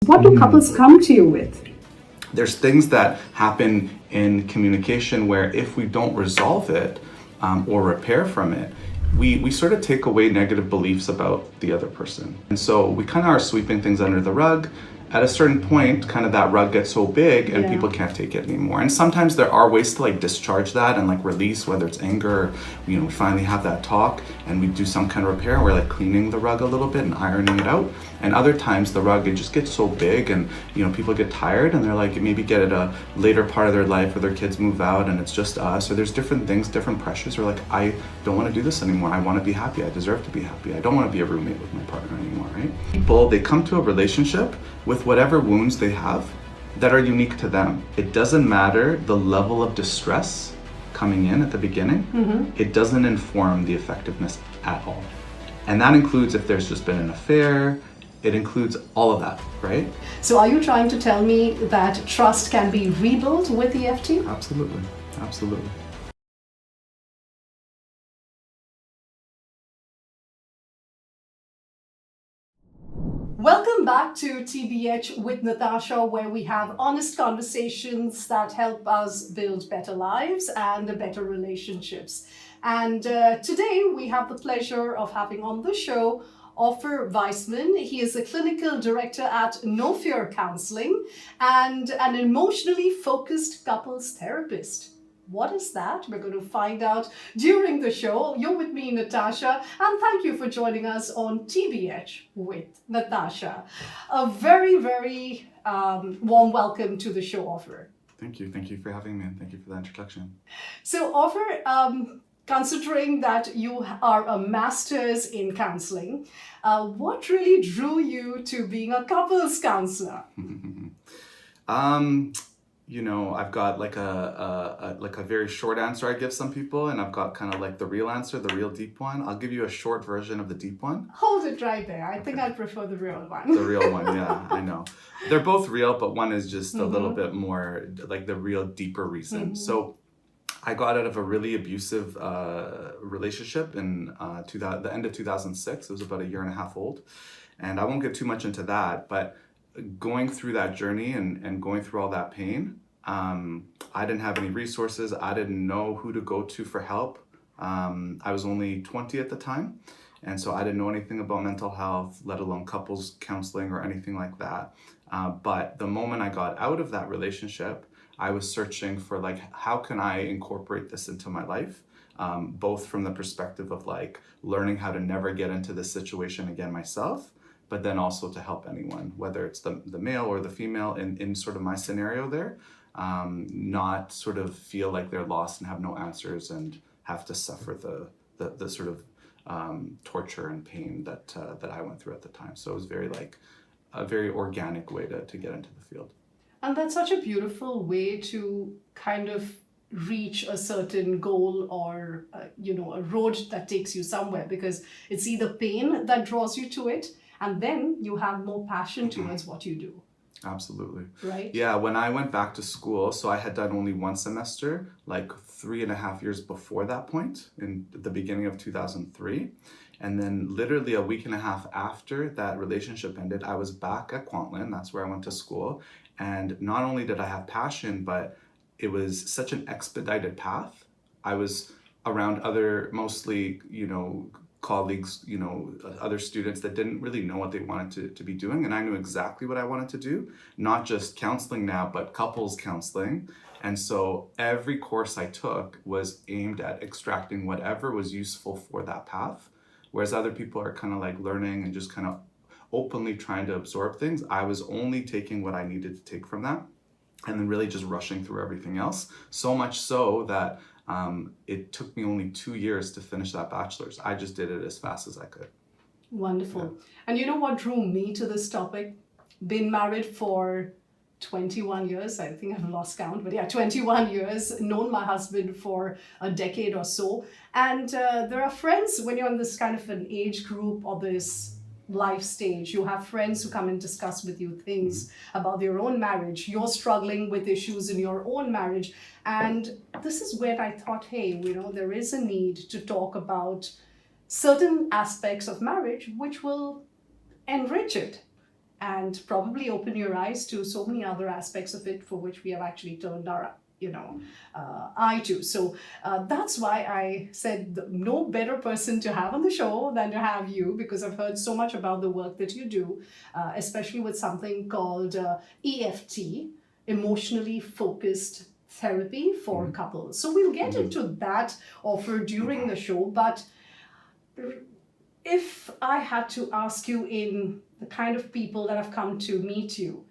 What do couples come to you with? There's things that happen in communication where if we don't resolve it or repair from it, we sort of take away negative beliefs about the other person. And so we kind of are sweeping things under the rug. At a certain point, kind of that rug gets so big and people can't take it anymore. And sometimes there are ways to like discharge that and like release, whether it's anger, or, we finally have that talk and we do some kind of repair. We're like cleaning the rug a little bit and ironing it out. And other times the rug, it just gets so big and, people get tired and they're like, maybe get at a later part of their life or their kids move out and it's just us, or there's different things, different pressures. Or like, I don't want to do this anymore. I want to be happy. I deserve to be happy. I don't want to be a roommate with my partner anymore, right? People, they come to a relationship with whatever wounds they have that are unique to them. It doesn't matter the level of distress coming in at the beginning. It doesn't inform the effectiveness at all. And that includes if there's just been an affair. It includes all of that, right? So are you trying to tell me that trust can be rebuilt with EFT? Absolutely, absolutely. Welcome back to TBH with Natasha, where we have honest conversations that help us build better lives and better relationships. And today we have the pleasure of having on the show OFIR Vaisman. He is a clinical director at OFIR Counseling and an emotionally focused couples therapist. What is that? We're going to find out during the show. You're with me, Natasha, and thank you for joining us on TBH with Natasha. A very, very warm welcome to the show, OFIR. Thank you. Thank you for having me and thank you for the introduction. So, OFIR, considering that you are a master's in counseling, what really drew you to being a couples counselor? I've got like a very short answer I give some people, and I've got kind of like the real answer, the real deep one. I'll give you a short version of the deep one. Hold it right there. I think I prefer the real one. The real one, yeah, I know. They're both real, but one is just a little bit more like the real deeper reason. So I got out of a really abusive relationship in the end of 2006. It was about a year and a half old. And I won't get too much into that, but going through that journey and going through all that pain, I didn't have any resources. I didn't know who to go to for help. I was only 20 at the time. And so I didn't know anything about mental health, let alone couples counseling or anything like that. But the moment I got out of that relationship, I was searching for like, how can I incorporate this into my life? Both from the perspective of like learning how to never get into this situation again myself, but then also to help anyone, whether it's the male or the female in sort of my scenario there, not sort of feel like they're lost and have no answers and have to suffer the sort of torture and pain that I went through at the time. So it was very like a very organic way to get into the field. And that's such a beautiful way to kind of reach a certain goal or, a road that takes you somewhere, because it's either pain that draws you to it, and then you have more passion towards what you do. Absolutely. Right? Yeah, when I went back to school, so I had done only one semester, like 3.5 years before that point, in the beginning of 2003. And then literally a week and a half after that relationship ended, I was back at Kwantlen. That's where I went to school. And not only did I have passion, but it was such an expedited path. I was around other, mostly, colleagues, other students that didn't really know what they wanted to be doing. And I knew exactly what I wanted to do, not just counseling now, but couples counseling. And so every course I took was aimed at extracting whatever was useful for that path. Whereas other people are kind of like learning and just kind of openly trying to absorb things. I was only taking what I needed to take from that and then really just rushing through everything else. So much so that it took me only 2 years to finish that bachelor's. I just did it as fast as I could. Wonderful. Yeah. And you know what drew me to this topic? Been married for 21 years. I think I've lost count, but yeah, 21 years, known my husband for a decade or so. And there are friends, when you're in this kind of an age group or this life stage, you have friends who come and discuss with you things about your own marriage. You're struggling with issues in your own marriage. And this is where I thought, hey, there is a need to talk about certain aspects of marriage which will enrich it. and probably open your eyes to so many other aspects of it for which we have actually turned our eye to. So that's why I said no better person to have on the show than to have you, because I've heard so much about the work that you do, especially with something called EFT, emotionally focused therapy for couples. So we'll get into that offer during the show, but if I had to ask you, in the kind of people that have come to meet you,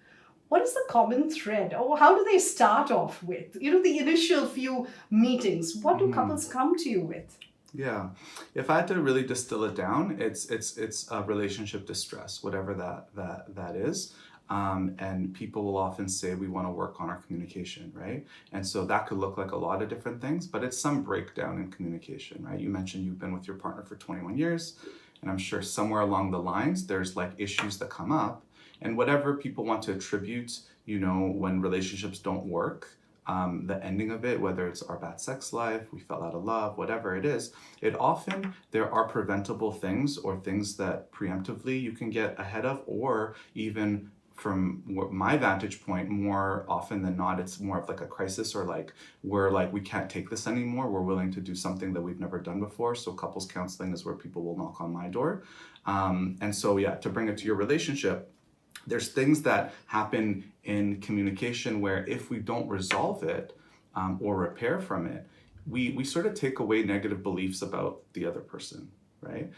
what is the common thread, or how do they start off with? The initial few meetings, what do couples come to you with? Yeah, if I had to really distill it down, it's a relationship distress, whatever that is. And people will often say we want to work on our communication, right? And so that could look like a lot of different things, but it's some breakdown in communication, right? You mentioned you've been with your partner for 21 years, and I'm sure somewhere along the lines there's like issues that come up. And whatever people want to attribute, when relationships don't work, the ending of it, whether it's our bad sex life, we fell out of love, whatever it is, there are preventable things or things that preemptively you can get ahead of, or even from my vantage point, more often than not, it's more of like a crisis, or like we're like, we can't take this anymore. We're willing to do something that we've never done before. So couples counseling is where people will knock on my door. And so, yeah, to bring it to your relationship, there's things that happen in communication where if we don't resolve it or repair from it, we sort of take away negative beliefs about the other person, right?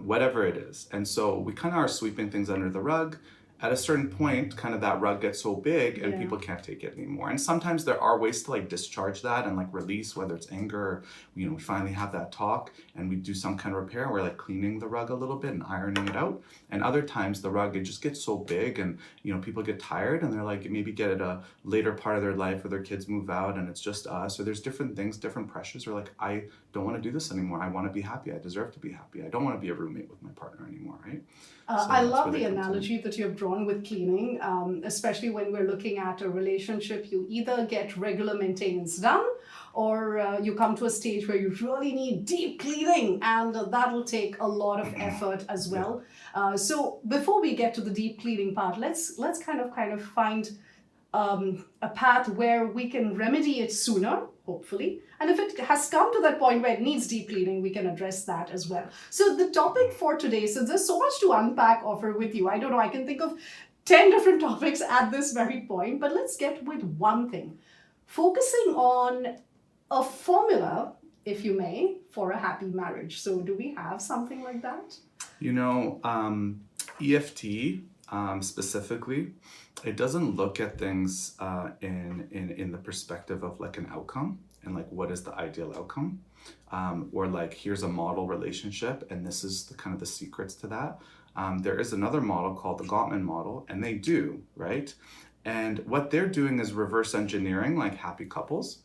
Whatever it is. And so we kind of are sweeping things under the rug. At a certain point, kind of that rug gets so big and people can't take it anymore. And sometimes there are ways to like discharge that and like release, whether it's anger or, we finally have that talk and we do some kind of repair, and we're like cleaning the rug a little bit and ironing it out. And other times the rug, it just gets so big and, people get tired and they're like, maybe get at a later part of their life or their kids move out and it's just us, or there's different things, different pressures, or like, I don't want to do this anymore. I want to be happy. I deserve to be happy. I don't want to be a roommate with my partner anymore, right? I love the analogy that you have drawn with cleaning, especially when we're looking at a relationship. You either get regular maintenance done, or you come to a stage where you really need deep cleaning, and that will take a lot of effort as well. So before we get to the deep cleaning part, let's kind of find a path where we can remedy it sooner, hopefully. And if it has come to that point where it needs deep cleaning, we can address that as well. So the topic for today, since there's so much to unpack, offer with you, I don't know, I can think of 10 different topics at this very point, but let's get with one thing. Focusing on a formula, if you may, for a happy marriage. So do we have something like that? EFT specifically, it doesn't look at things in the perspective of like an outcome and like what is the ideal outcome, or like here's a model relationship and this is the kind of the secrets to that. There is another model called the Gottman model, and they do, right? And what they're doing is reverse engineering like happy couples.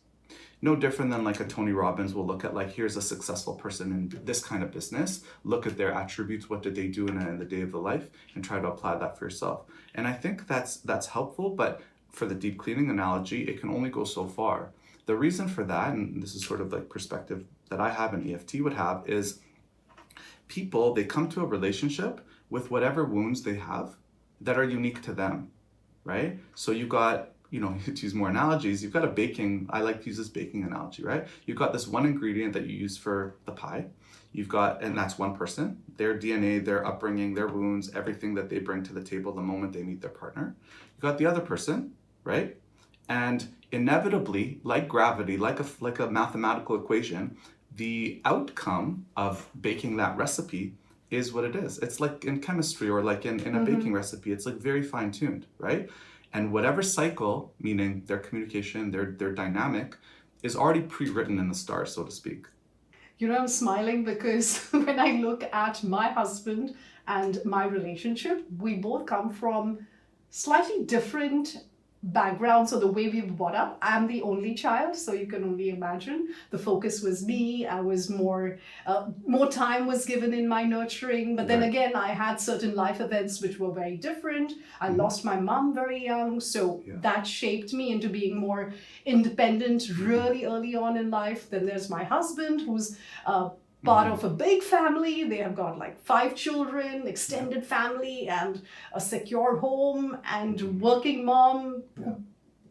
No different than like a Tony Robbins will look at like, here's a successful person in this kind of business. Look at their attributes. What did they do in the day of the life, and try to apply that for yourself. And I think that's helpful, but for the deep cleaning analogy, it can only go so far. The reason for that, and this is sort of like perspective that I have and EFT would have, is people, they come to a relationship with whatever wounds they have that are unique to them, right? So you got, to use more analogies, you've got I like to use this baking analogy, right? You've got this one ingredient that you use for the pie. And that's one person, their DNA, their upbringing, their wounds, everything that they bring to the table the moment they meet their partner. You've got the other person, right? And inevitably, like gravity, like a mathematical equation, the outcome of baking that recipe is what it is. It's like in chemistry or like in a baking recipe, it's like very fine-tuned, right? And whatever cycle, meaning their communication, their dynamic, is already pre-written in the stars, so to speak. I'm smiling because when I look at my husband and my relationship, we both come from slightly different backgrounds, or the way we were brought up. I'm the only child, so you can only imagine. The focus was me. I was more time was given in my nurturing. But then again, I had certain life events which were very different. I lost my mom very young, so that shaped me into being more independent really early on in life. Then there's my husband, who's part of a big family. They have got like 5 children, extended family, and a secure home, and working mom,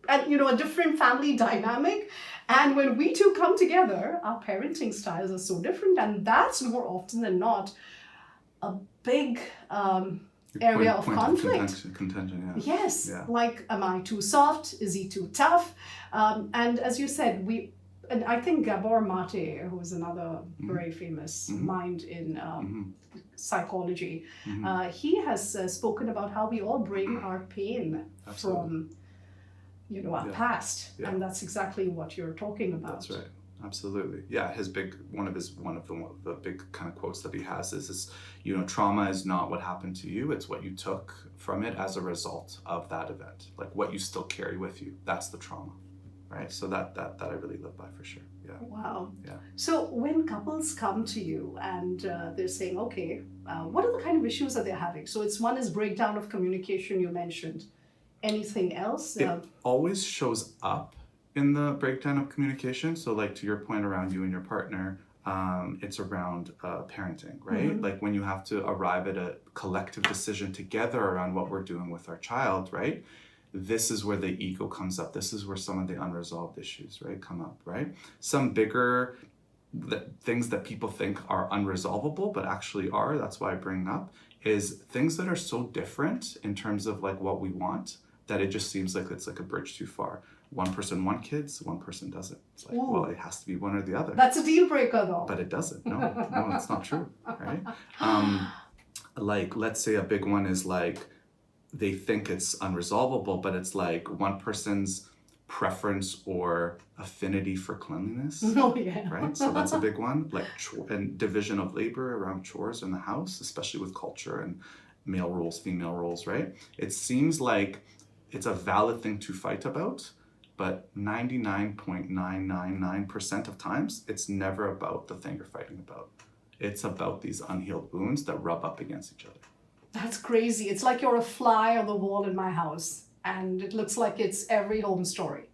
and a different family dynamic. And when we two come together, our parenting styles are so different, and that's more often than not a big area of conflict. Contention, yeah. Yes, Yeah. like, am I too soft? Is he too tough? And as you said, and I think Gabor Mate, who is another very famous mind in psychology, he has spoken about how we all bring our pain from our past, and that's exactly what you're talking about. That's right. Absolutely. Yeah, one of the big kind of quotes that he has is this, trauma is not what happened to you, it's what you took from it as a result of that event. Like what you still carry with you. That's the trauma. Right? So that I really live by for sure. Yeah. Wow. Yeah. So when couples come to you and they're saying, okay, what are the kind of issues that they're having? So one is breakdown of communication, you mentioned. Anything else? It always shows up in the breakdown of communication. So like to your point around you and your partner, it's around parenting, right? Like when you have to arrive at a collective decision together around what we're doing with our child, right? This is where the ego comes up. This is where some of the unresolved issues, right, come up, right? Some bigger things that people think are unresolvable, but actually are, that's why I bring up, is things that are so different in terms of like what we want, that it just seems like it's like a bridge too far. One person wants kids, one person doesn't. It's like, well, it has to be one or the other. That's a deal breaker though. But it doesn't. No, it's not true, right? Like, let's say a big one is like, they think it's unresolvable, but it's like one person's preference or affinity for cleanliness. Oh, yeah. Right? So that's a big one. Like, and division of labor around chores in the house, especially with culture and male roles, female roles, right? It seems like it's a valid thing to fight about, but 99.999% of times, it's never about the thing you're fighting about. It's about these unhealed wounds that rub up against each other. That's crazy. It's like you're a fly on the wall in my house, and it looks like it's every home story.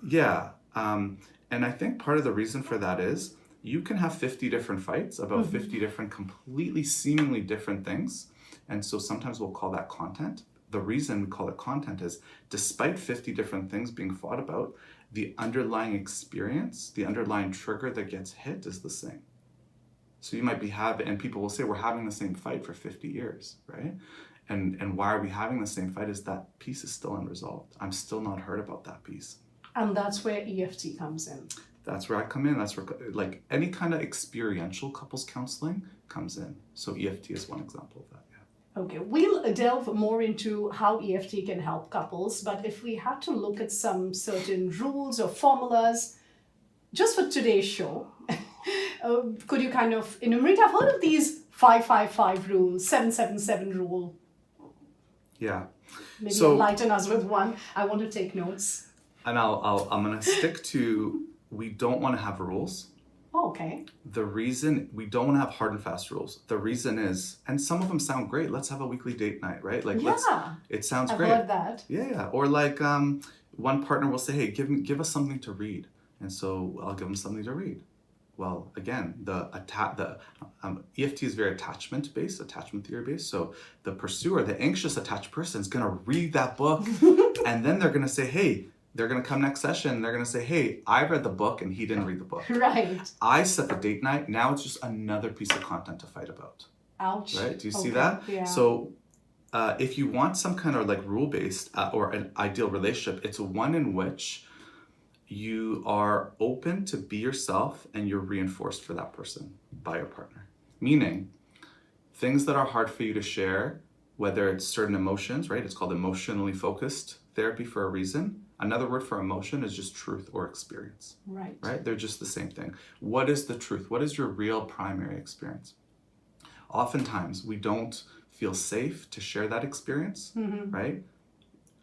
Yeah. And I think part of the reason for that is you can have 50 different fights about 50 different completely seemingly different things. And so sometimes we'll call that content. The reason we call it content is despite 50 different things being fought about, the underlying experience, the underlying trigger that gets hit is the same. So you might be and people will say, we're having the same fight for 50 years, right? And why are we having the same fight is that piece is still unresolved. I'm still not heard about that piece. And that's where EFT comes in. That's where I come in. That's where, like, any kind of experiential couples counseling comes in. So EFT is one example of that, yeah. Okay, we'll delve more into how EFT can help couples, but if we had to look at some certain rules or formulas, just for today's show, could you kind of enumerate? I've heard of these 555 rule, 777 rule. Yeah. Maybe enlighten us with one. I want to take notes. And I'm gonna stick to, we don't want to have rules. Oh, okay. The reason we don't want to have hard and fast rules. The reason is, and some of them sound great. Let's have a weekly date night, right? Like, it sounds great. I've heard that. Yeah. Or like, one partner will say, hey, give us something to read. And so I'll give them something to read. Well, again, the EFT is very attachment theory based. So the pursuer, the anxious attached person is going to read that book and then they're going to say, hey, they're going to come next session and they're going to say, hey, I read the book and he didn't read the book. Right. I set the date night. Now it's just another piece of content to fight about. Ouch. Right? Do you see that? Yeah. So if you want some kind of like rule-based or an ideal relationship, it's one in which you are open to be yourself and you're reinforced for that person by your partner. Meaning, things that are hard for you to share, whether it's certain emotions, right? It's called emotionally focused therapy for a reason. Another word for emotion is just truth or experience. Right. Right? They're just the same thing. What is the truth? What is your real primary experience? Oftentimes, we don't feel safe to share that experience, right?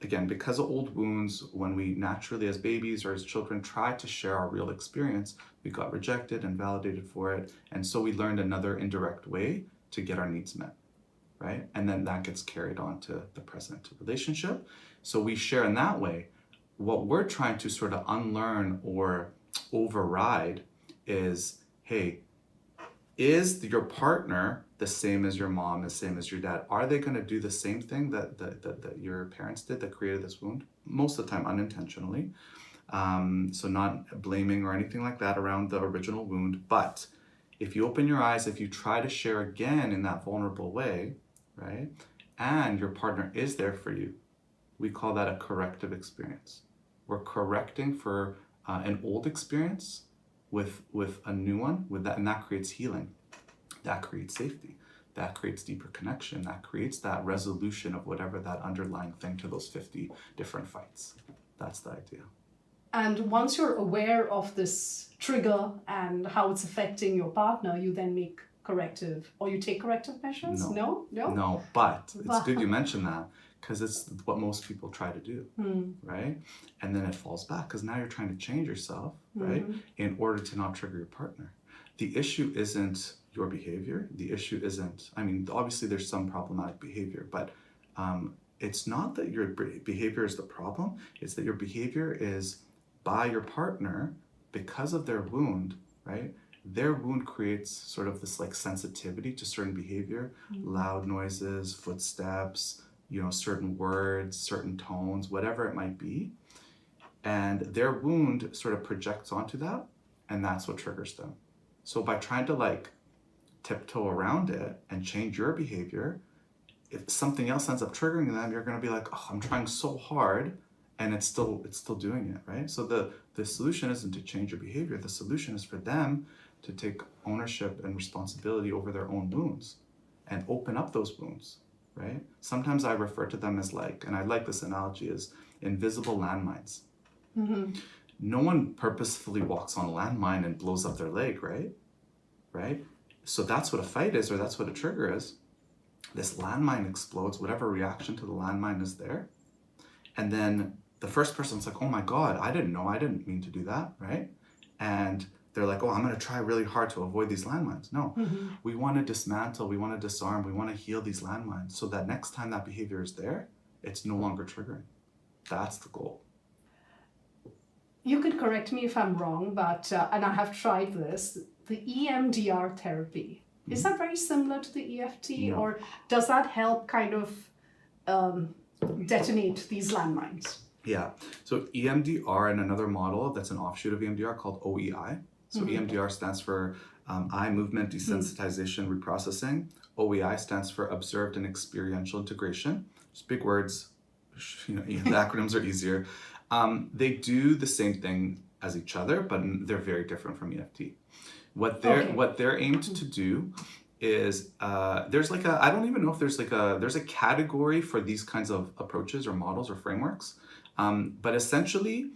Again, because of old wounds, when we naturally as babies or as children try to share our real experience, we got rejected and validated for it. And so we learned another indirect way to get our needs met, right? And then that gets carried on to the present relationship. So we share in that way. What we're trying to sort of unlearn or override is, hey, Is your partner the same as your mom, the same as your dad? Are they going to do the same thing that your parents did that created this wound? Most of the time unintentionally. So not blaming or anything like that around the original wound. But if you open your eyes, if you try to share again in that vulnerable way, right, and your partner is there for you, we call that a corrective experience. We're correcting for an old experience with a new one, with that, and that creates healing. That creates safety. That creates deeper connection. That creates that resolution of whatever that underlying thing to those 50 different fights. That's the idea. And once you're aware of this trigger and how it's affecting your partner, you then make corrective, or you take corrective measures? No? No, but it's good you mentioned that, because it's what most people try to do, right? And then it falls back, because now you're trying to change yourself, right? In order to not trigger your partner. The issue isn't your behavior. The issue isn't, I mean, obviously there's some problematic behavior, but it's not that your behavior is the problem. It's that your behavior is by your partner because of their wound, right? Their wound creates sort of this like sensitivity to certain behavior, loud noises, footsteps, you know, certain words, certain tones, whatever it might be. And their wound sort of projects onto that, and that's what triggers them. So by trying to like tiptoe around it and change your behavior, if something else ends up triggering them, you're going to be like, oh, I'm trying so hard, and it's still doing it, right? So the solution isn't to change your behavior. The solution is for them to take ownership and responsibility over their own wounds and open up those wounds, right? Sometimes I refer to them as like, and I like this analogy, as invisible landmines. No one purposefully walks on a landmine and blows up their leg, right? Right? So that's what a fight is, or that's what a trigger is. This landmine explodes, whatever reaction to the landmine is there. And then the first person's like, oh my God, I didn't know, I didn't mean to do that, right? And they're like, oh, I'm gonna try really hard to avoid these landmines. No, we wanna dismantle, we wanna disarm, we wanna heal these landmines so that next time that behavior is there, it's no longer triggering. That's the goal. You could correct me if I'm wrong, but, and I have tried this, the EMDR therapy, is that very similar to the EFT, or does that help kind of detonate these landmines? Yeah, so EMDR and another model that's an offshoot of EMDR called OEI. So EMDR stands for eye movement desensitization reprocessing. OEI stands for observed and experiential integration. Just big words, you know, the acronyms are easier. They do the same thing as each other, but they're very different from EFT. What they're aimed to do is there's like a, I don't even know if there's a category for these kinds of approaches or models or frameworks, but essentially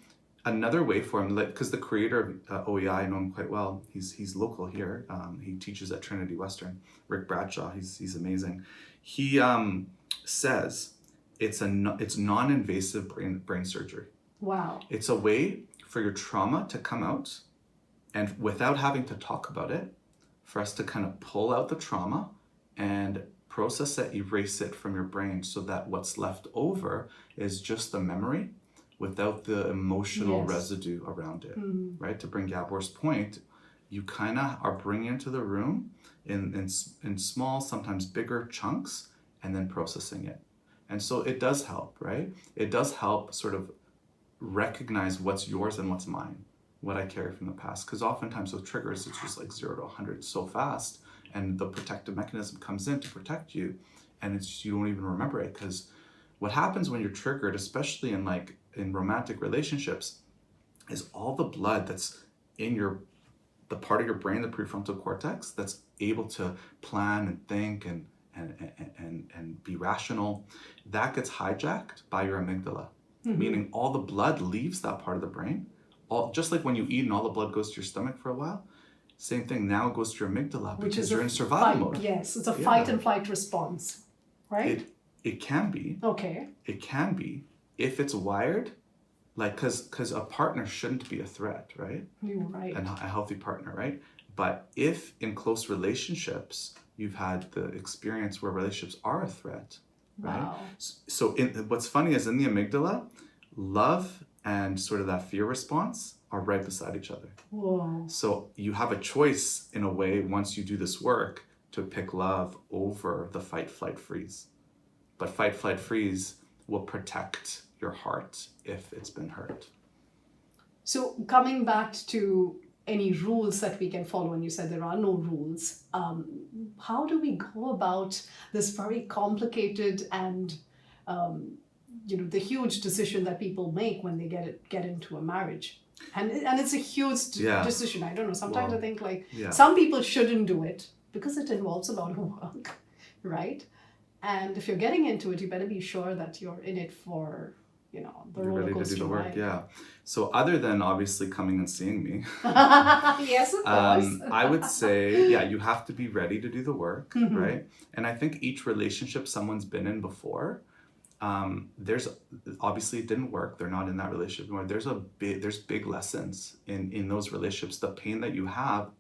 another way for him, because the creator of OEI, I know him quite well. He's local here. He teaches at Trinity Western. Rick Bradshaw. He's amazing. He says it's non-invasive brain surgery. Wow. It's a way for your trauma to come out, and without having to talk about it, for us to kind of pull out the trauma and process it, erase it from your brain, so that what's left over is just the memory without the emotional residue around it, right? To bring Gabor's point, you kind of are bringing into the room in small, sometimes bigger chunks, and then processing it. And so it does help, right? It does help sort of recognize what's yours and what's mine, what I carry from the past. Because oftentimes with triggers, it's just like 0 to 100 so fast, and the protective mechanism comes in to protect you, and it's you don't even remember it. Because what happens when you're triggered, especially in romantic relationships, is all the blood that's in the part of your brain, the prefrontal cortex, that's able to plan and think and be rational, that gets hijacked by your amygdala. Meaning all the blood leaves that part of the brain. Just like when you eat and all the blood goes to your stomach for a while, same thing now goes to your amygdala, because you're in survival mode. Yes, it's a fight and flight response, right? It can be. Okay. It can be if it's wired, like because a partner shouldn't be a threat, right? You're right. A healthy partner, right? But if in close relationships you've had the experience where relationships are a threat, right? Wow. So what's funny is in the amygdala, love and sort of that fear response are right beside each other. Whoa. So you have a choice in a way once you do this work to pick love over the fight, flight, freeze. But fight, flight, freeze will protect your heart if it's been hurt. So coming back to any rules that we can follow, and you said there are no rules, how do we go about this very complicated and the huge decision that people make when they get into a marriage? And it's a huge decision. I don't know. Sometimes I think some people shouldn't do it because it involves a lot of work, right? And if you're getting into it, you better be sure that you're in it for, the you're roller ready coaster to do the work, ride. yeah. So other than obviously coming and seeing me, Yes, of course. I would say, you have to be ready to do the work, Mm-hmm. right? And I think each relationship someone's been in before, there's obviously it didn't work. They're not in that relationship anymore. There's big lessons in those relationships. The pain that you have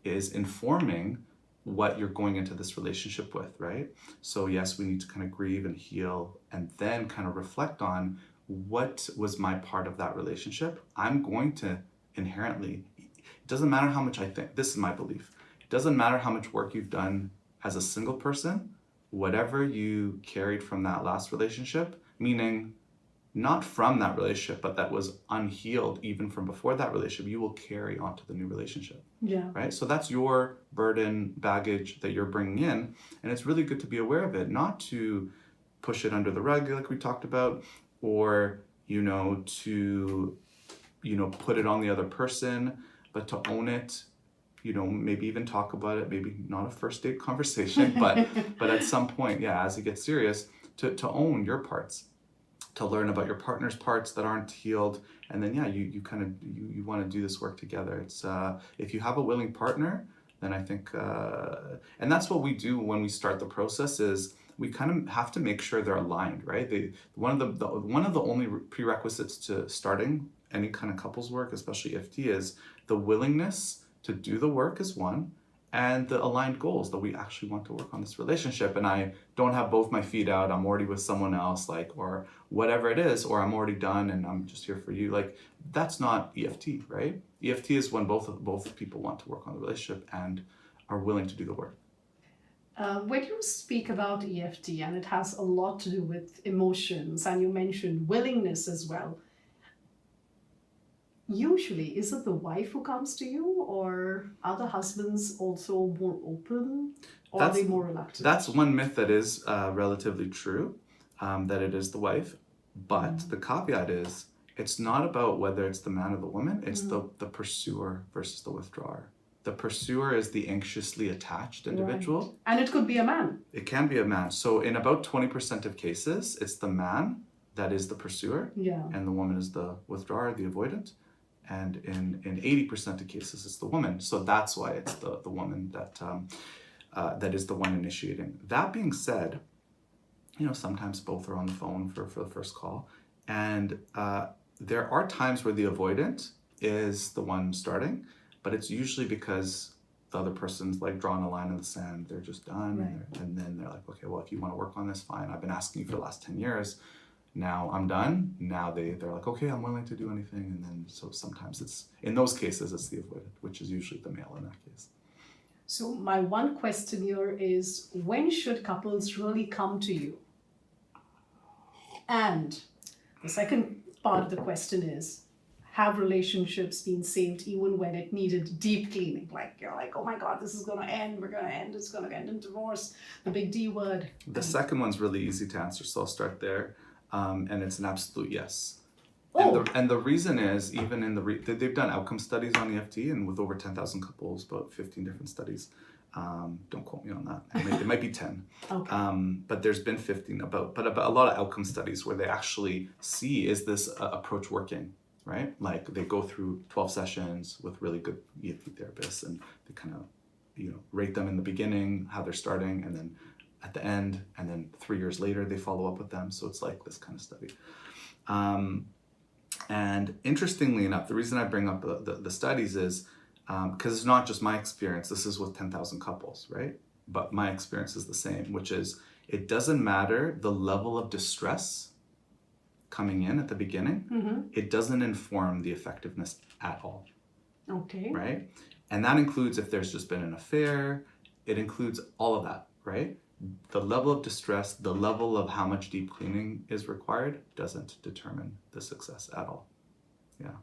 is informing what you're going into this relationship with, right? So yes, we need to kind of grieve and heal and then kind of reflect on what was my part of that relationship. I'm going to inherently, it doesn't matter how much I think, this is my belief, it doesn't matter how much work you've done as a single person, whatever you carried from that last relationship, meaning not from that relationship, but that was unhealed even from before that relationship, you will carry onto the new relationship. Yeah. Right? So that's your burden, baggage that you're bringing in. And it's really good to be aware of it, not to push it under the rug like we talked about, or, to, put it on the other person, but to own it, maybe even talk about it, maybe not a first date conversation, but at some point, as it gets serious, to own your parts, to learn about your partner's parts that aren't healed. And then, you want to do this work together. It's, if you have a willing partner, then I think, and that's what we do when we start the process is we kind of have to make sure they're aligned, right? One of the only prerequisites to starting any kind of couples work, especially EFT, is the willingness to do the work is one, and the aligned goals that we actually want to work on this relationship. And I don't have both my feet out, I'm already with someone else, or whatever it is, or I'm already done and I'm just here for you. That's not EFT, right? EFT is when both people want to work on the relationship and are willing to do the work. When you speak about EFT, and it has a lot to do with emotions, and you mentioned willingness as well, usually, is it the wife who comes to you, or are the husbands also more open, or are they more reluctant? That's one myth that is relatively true, that it is the wife. But the caveat is, it's not about whether it's the man or the woman, it's the pursuer versus the withdrawer. The pursuer is the anxiously attached individual. Right. And it could be a man. It can be a man. So in about 20% of cases, it's the man that is the pursuer, and the woman is the withdrawer, the avoidant. And in 80% of cases, it's the woman. So that's why it's the woman that is the one initiating. That being said, sometimes both are on the phone for the first call. And there are times where the avoidant is the one starting, but it's usually because the other person's drawing a line in the sand. They're just done. Right. And then they're like, okay, well, if you want to work on this, fine. I've been asking you for the last 10 years. Now I'm done. Now they're like, okay, I'm willing to do anything. And then so sometimes in those cases, it's the avoidant, which is usually the male in that case. So my one question here is, when should couples really come to you? And the second part of the question is, have relationships been saved even when it needed deep cleaning? You're like, oh my God, this is going to end. We're going to end. It's going to end in divorce. The big D word. The second one's really easy to answer, so I'll start there. And it's an absolute yes. Oh. And the reason is, even in they've done outcome studies on EFT, and with over 10,000 couples, about 15 different studies. Don't quote me on that. It might be 10. Okay. But there's been 15 but about a lot of outcome studies where they actually see, is this approach working, right? They go through 12 sessions with really good EFT therapists, and they kind of, rate them in the beginning, how they're starting, and then at the end, and then 3 years later, they follow up with them. So it's this kind of study. And interestingly enough, the reason I bring up the studies is because it's not just my experience. This is with 10,000 couples, right? But my experience is the same, which is it doesn't matter the level of distress coming in at the beginning, it doesn't inform the effectiveness at all. Okay. Right? And that includes if there's just been an affair, it includes all of that, right? The level of distress, the level of how much deep cleaning is required doesn't determine the success at all. Yeah.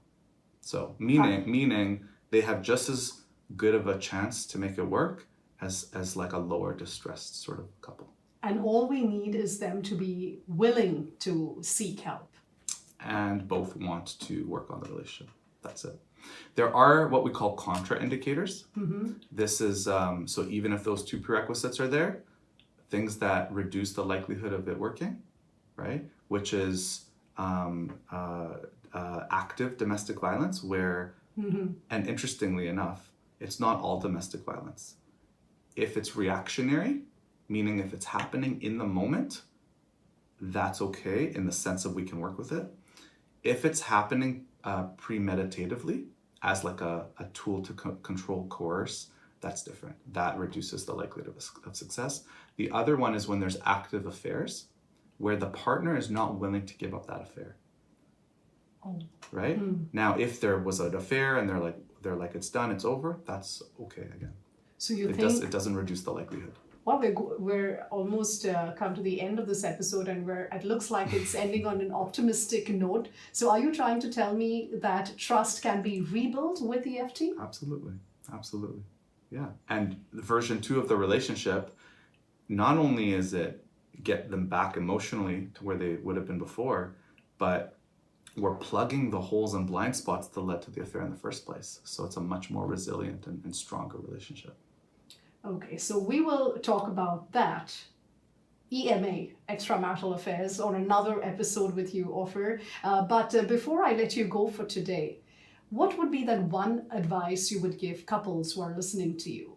So meaning they have just as good of a chance to make it work as like a lower distressed sort of couple. And all we need is them to be willing to seek help. And both want to work on the relationship. That's it. There are what we call contraindicators. This is, so even if those two prerequisites are there, things that reduce the likelihood of it working, right? Which is active domestic violence where, and interestingly enough, it's not all domestic violence. If it's reactionary, meaning if it's happening in the moment, that's okay in the sense of we can work with it. If it's happening premeditatively as like a tool to control, coerce, that's different. That reduces the likelihood of success. The other one is when there's active affairs where the partner is not willing to give up that affair. Oh. Right? Now, if there was an affair and they're like it's done, it's over, that's okay again. So you think it doesn't reduce the likelihood. Well, we're almost come to the end of this episode, and it looks like it's ending on an optimistic note. So are you trying to tell me that trust can be rebuilt with EFT? Absolutely. Yeah. And version 2 of the relationship, not only is it get them back emotionally to where they would have been before, but we're plugging the holes and blind spots that led to the affair in the first place. So it's a much more resilient and stronger relationship. Okay, so we will talk about that, EMA, extramarital affairs, on another episode with you, OFIR. But before I let you go for today, what would be that one advice you would give couples who are listening to you?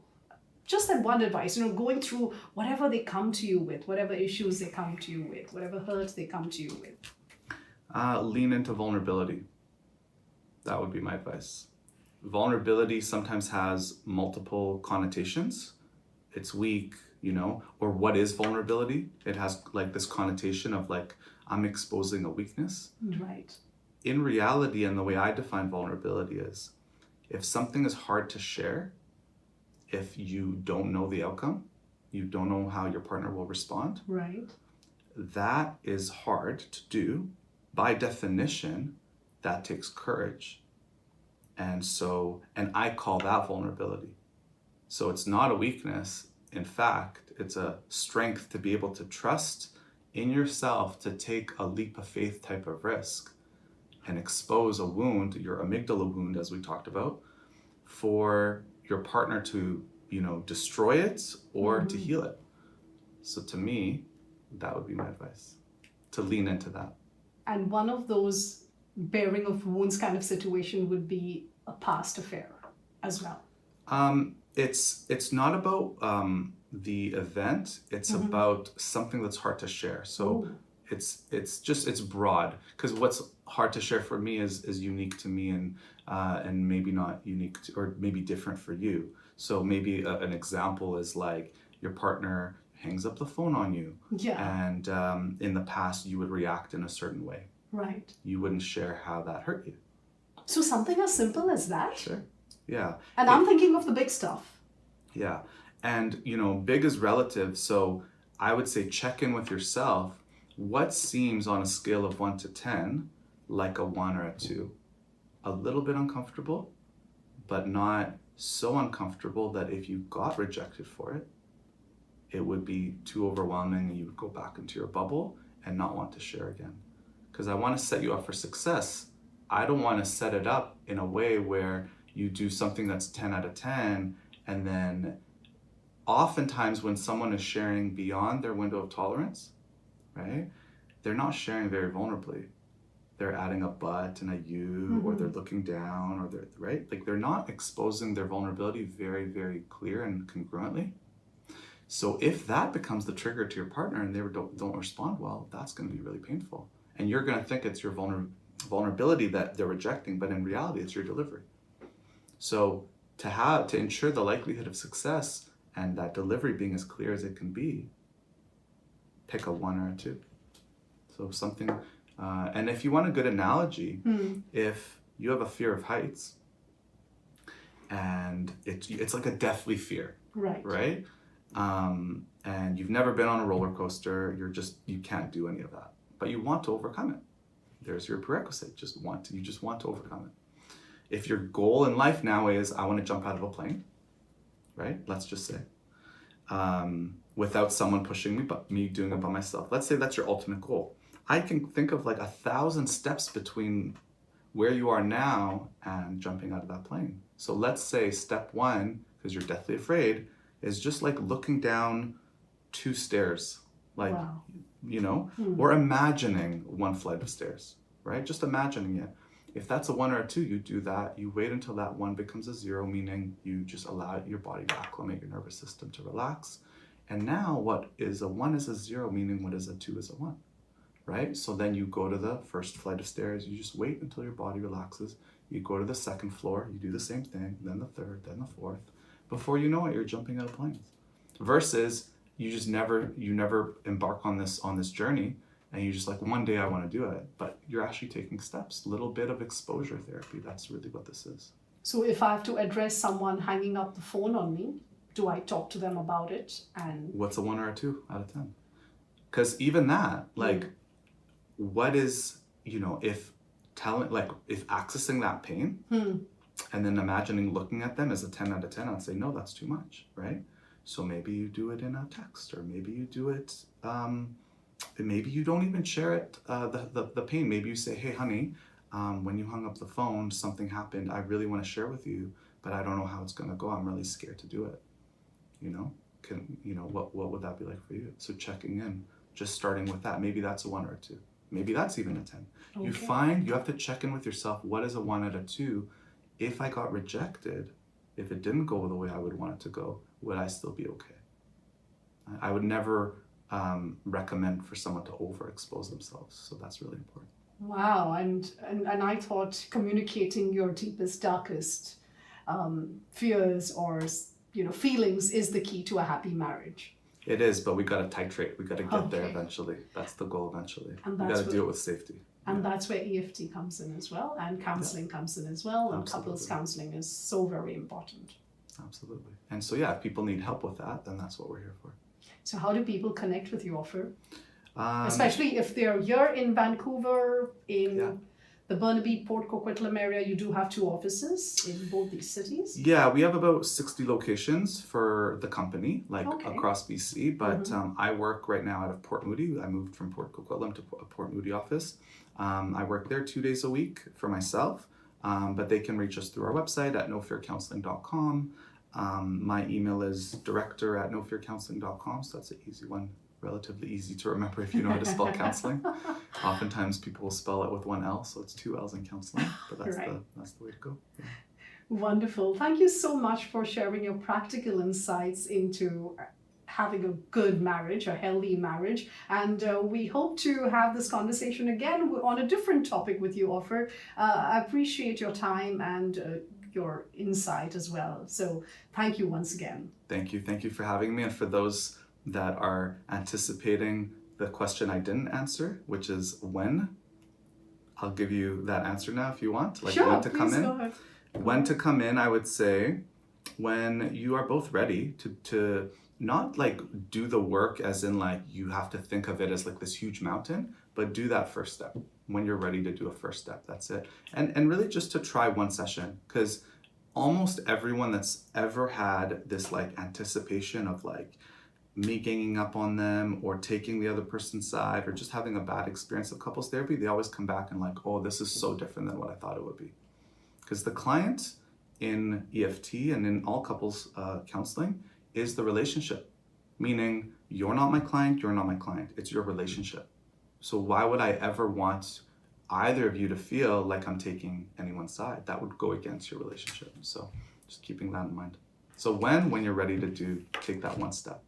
Just that one advice, going through whatever they come to you with, whatever issues they come to you with, whatever hurts they come to you with. Lean into vulnerability. That would be my advice. Vulnerability sometimes has multiple connotations. It's weak, or what is vulnerability? It has like this connotation of like, I'm exposing a weakness. Right. In reality, and the way I define vulnerability is, if something is hard to share, if you don't know the outcome, you don't know how your partner will respond. Right. That is hard to do. By definition, that takes courage. And I call that vulnerability. So it's not a weakness. In fact, it's a strength to be able to trust in yourself to take a leap of faith type of risk and expose a wound, your amygdala wound, as we talked about, for your partner to, destroy it or to heal it. So to me, that would be my advice, to lean into that. And one of those bearing of wounds kind of situation would be a past affair as well. It's not about the event. It's about something that's hard to share. So it's broad, because what's hard to share for me is unique to me and maybe not unique or maybe different for you. So maybe an example is like your partner hangs up the phone on you. Yeah. And in the past you would react in a certain way. Right. You wouldn't share how that hurt you. So something as simple as that? Sure. Yeah. And I'm thinking of the big stuff. Yeah. And, big is relative. So I would say check in with yourself. What seems on a scale of 1 to 10 like a 1 or a 2? A little bit uncomfortable, but not so uncomfortable that if you got rejected for it, it would be too overwhelming and you would go back into your bubble and not want to share again. Because I want to set you up for success. I don't want to set it up in a way where you do something that's 10 out of 10, and then oftentimes when someone is sharing beyond their window of tolerance, right, they're not sharing very vulnerably. They're adding a but and a you, or they're looking down, or they're, right? Like they're not exposing their vulnerability very, very clear and congruently. So if that becomes the trigger to your partner and they don't respond well, that's going to be really painful. And you're going to think it's your vulnerability that they're rejecting, but in reality, it's your delivery. So to ensure the likelihood of success and that delivery being as clear as it can be, pick a 1 or a 2. So something And if you want a good analogy, if you have a fear of heights and it's like a deathly fear, right? And you've never been on a roller coaster, you can't do any of that, but you want to overcome it. There's your prerequisite. You just want to overcome it. If your goal in life now is, I want to jump out of a plane, right? Let's just say, without someone pushing me, but me doing it by myself. Let's say that's your ultimate goal. I can think of like 1,000 steps between where you are now and jumping out of that plane. So let's say step one, because you're deathly afraid, is just like looking down 2 stairs, like, or imagining 1 flight of stairs, right? Just imagining it. If that's a 1 or a 2, you do that. You wait until that 1 becomes a 0, meaning you just allow your body to acclimate, your nervous system to relax. And now what is a 1 is a 0, meaning what is a 2 is a 1, right? So then you go to the first flight of stairs, you just wait until your body relaxes. You go to the 2nd floor, you do the same thing, then the 3rd, then the 4th. Before you know it, you're jumping out of planes. Versus you never embark on this journey, and you just like, one day I want to do it, but you're actually taking steps, little bit of exposure therapy. That's really what this is. So if I have to address someone hanging up the phone on me, do I talk to them about it? And what's a 1 or a 2 out of 10? Because even that, like, what is, if accessing that pain and then imagining looking at them as a 10 out of 10, I'd say, no, that's too much, right? So maybe you do it in a text, or maybe you do it, maybe you don't even share it, the pain. Maybe you say, hey, honey, when you hung up the phone, something happened. I really want to share with you, but I don't know how it's going to go. I'm really scared to do it. What would that be like for you? So checking in, just starting with that. Maybe that's a 1 or a 2. Maybe that's even a 10. Okay. You have to check in with yourself. What is a 1 out of 2? If I got rejected, if it didn't go the way I would want it to go, would I still be okay? I would never recommend for someone to overexpose themselves. So that's really important. Wow. And I thought communicating your deepest, darkest fears or feelings is the key to a happy marriage. It is, but we got to titrate. We got to get there eventually. That's the goal eventually. And we got to do it with safety. And that's where EFT comes in as well, and counseling comes in as well, and couples counseling is so very important. Absolutely. And so, if people need help with that, then that's what we're here for. So how do people connect with you, OFIR? Especially if they're here in Vancouver, in the Burnaby, Port Coquitlam area. You do have 2 offices in both these cities. Yeah, we have about 60 locations for the company, across BC. But I work right now out of Port Moody. I moved from Port Coquitlam to a Port Moody office. I work there 2 days a week for myself, but they can reach us through our website at nofearcounseling.com. My email is director@nofearcounseling.com, so that's an easy one. Relatively easy to remember if you know how to spell counseling. Oftentimes people will spell it with 1 L, so it's 2 L's in counseling, but that's the way to go. Yeah. Wonderful. Thank you so much for sharing your practical insights into having a good marriage, a healthy marriage. And we hope to have this conversation again on a different topic with you, OFIR. I appreciate your time and your insight as well. So thank you once again. Thank you. Thank you for having me. And for those that are anticipating the question I didn't answer, which is when, I'll give you that answer now if you want. Sure, when to come please in. Go ahead. When to come in, I would say when you are both ready to not do the work as in you have to think of it as this huge mountain, but do that first step. When you're ready to do a first step, that's it. And really just to try 1 session, because almost everyone that's ever had this anticipation of me ganging up on them or taking the other person's side or just having a bad experience of couples therapy, they always come back and oh, this is so different than what I thought it would be. Because the client in EFT and in all couples counseling is the relationship, meaning you're not my client, you're not my client. It's your relationship. So why would I ever want either of you to feel like I'm taking anyone's side? That would go against your relationship. So just keeping that in mind. So when you're ready to take that 1 step.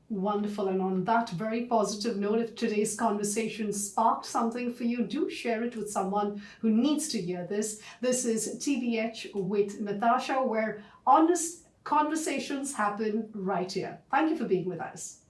Wonderful. And on that very positive note, if today's conversation sparked something for you, do share it with someone who needs to hear this. This is TBH with Natasha, where honest conversations happen right here. Thank you for being with us.